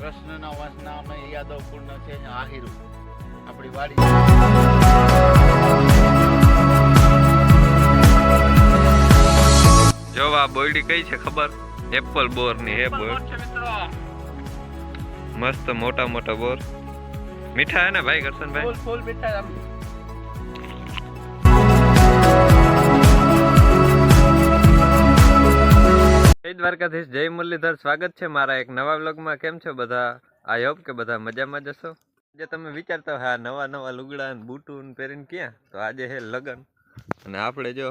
કૃષ્ણના વંશના અમે યાદવ કુળનો છે આહિરું આપણી વાડી। જો આ બોયડી કઈ છે ખબર? એપલ બોર ની હે બોર, મસ્ત મોટા મોટા બોર, મીઠા હે ને ભાઈ કરશનભાઈ? ફૂલ મીઠા। જય દ્વારકાધીશ, જય મુરલીધર, સ્વાગત છે મારા એક નવા વ્લોગમાં। કેમ છો બધા? આઈ હોપ કે બધા મજામાં જશો। જે તમે વિચારતા હા નવા નવા લુગડા ને બૂટું પહેરીને ક્યાં, તો આજે હે લગન અને આપણે જો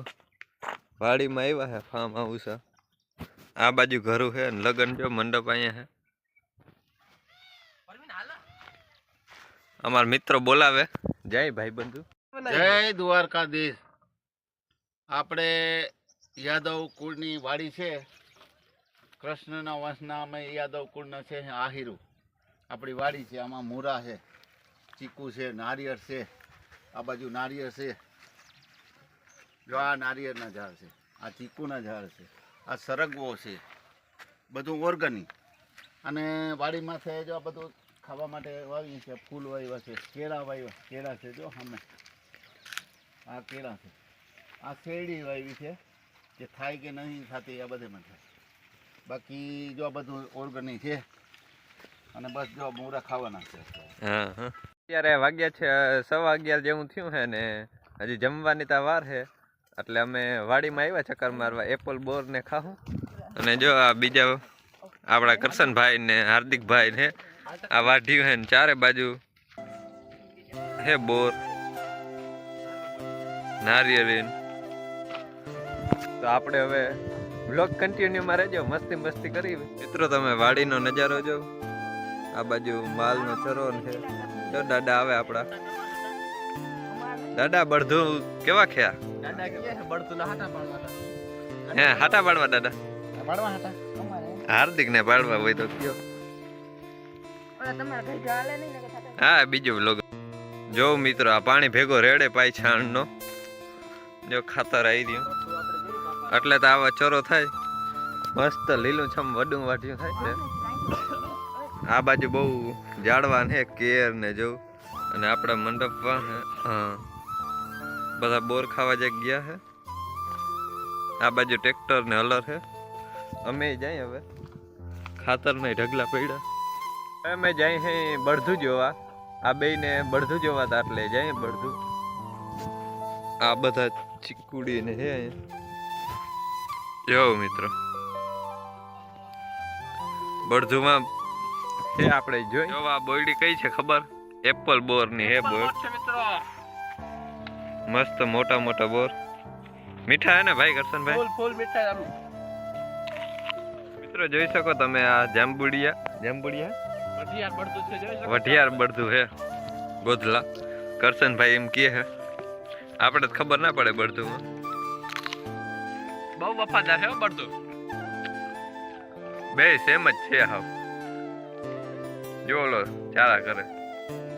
વાડીમાં આવ્યા હે, ફાર્મ હાઉસ છે આ બાજુ ઘરું છે ને લગન જો મંડપ અહીંયા હે। અમારા મિત્રો બોલાવે, જય ભાઈ બંધુ, જય દ્વારકાધીશ। આપણે યાદવ કુળની વાડી છે, કૃષ્ણના વંશના અમે યાદવ કુળનો છે આહિરું આપણી વાડી છે। આમાં મૂરા છે, ચીકુ છે, નારિયેળ છે, આ બાજુ નારિયેળ છે, જો આ નારિયેળના ઝાડ છે, આ ચીકુના ઝાડ છે, આ સરગવો છે, બધું ઓર્ગેનિક। અને વાડીમાં છે જો આ બધું ખાવા માટે વાવ્યું છે, ફૂલ વાવ્યા છે, કેળા વાવ્યા, કેળા છે જો સામે આ કેળા છે, આ શેરડી વાવી છે, જે થાય કે નહીં થતી આ બધેમાં થાય। બાકી જો આ બધું ઓર્ગેનિક છે અને બસ જો મૂરા ખાવાના છે। હા હા, અત્યારે વાગ્યા છે 11:15 જેવું થયું છે ને હજી જમવાની તા વાર છે, એટલે અમે વાડીમાં આવ્યા ચક્કર મારવા, એપલ બોર ને ખાવું। અને જો આ બીજા આપણા કરશનભાઈ ને હાર્દિકભાઈ ને આ વાઢ્યું છે ને ચારે બાજુ હે બોર નારિયેળ। તો આપણે હવે વ્લોગ કન્ટિન્યુ માં રહેજો, મસ્તી મસ્તી કરી મિત્રો। તમે વાડીનો નજારો જો, આ બાજુ માલનો ચરો છે, જો દાદા આવે આપડા દાદા। બળધું કેવા ખયા? દાદા કે છે બળતું ના હાટા પાડવાના હે હાટા પાડવા દાદા? પાડવા હાટા અમારે હાર્દિક ને પાડવા હોય તો કયો। હા બીજો વ્લોગ જો મિત્રો, આ પાણી ભેગો રેડે પાય છાણ નો, જો ખાતર આવી રહ્યું એટલે તો આવા ચરો થાય, મસ્ત લીલું છમ વડું વાઢ્યું થાય છે। આ બાજુ બહુ ઝાડવા ને કેર ને જો, અને આપણા મંડપ હા બધા બોર ખાવા જ ગયા છે। આ બાજુ ટ્રેક્ટર ને હલર છે, અમે જાય હવે ખાતર ને ઢગલા પડ્યા, અમે જાય હે બળધું જોવા, આ બે ને બળધું જોવા હતા એટલે જાય બળધું। આ બધા ચીકુડી ને હે જો મિત્રો, બળધુમાં હે આપણે જોઈ જો આ બોયડી કઈ છે ખબર? એપલ બોર ની હે બોર, મસ્ત મોટા મોટા બોર, મીઠા હે ને ભાઈ કરશનભાઈ? ફૂલ મીઠા। મિત્રો જોઈ શકો તમે આ જાંબુડિયા વઢિયાર બળધું હે ગોધલા। કરશનભાઈ એમ કે હે, આપણે તો ખબર ના પડે બળધું, બહુ વફાદાર છે બળધું, બે સેમ જ છે હાવ, જો લો ચારા કરે,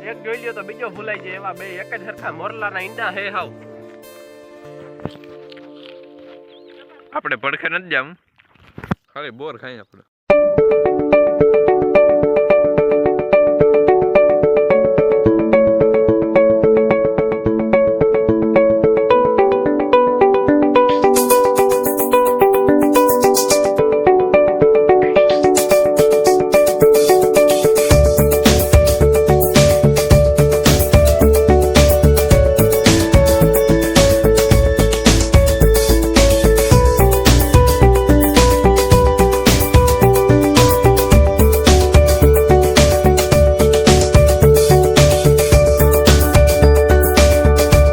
એક જોઈ લ્યો તો બીજો ભૂલાઈ જાય એવા બે એક જ સરખા મોરલાના ઈંડા હે હાવ। આપણે પડખે નથી જામ, ખાલી બોર ખાઈ આપણે।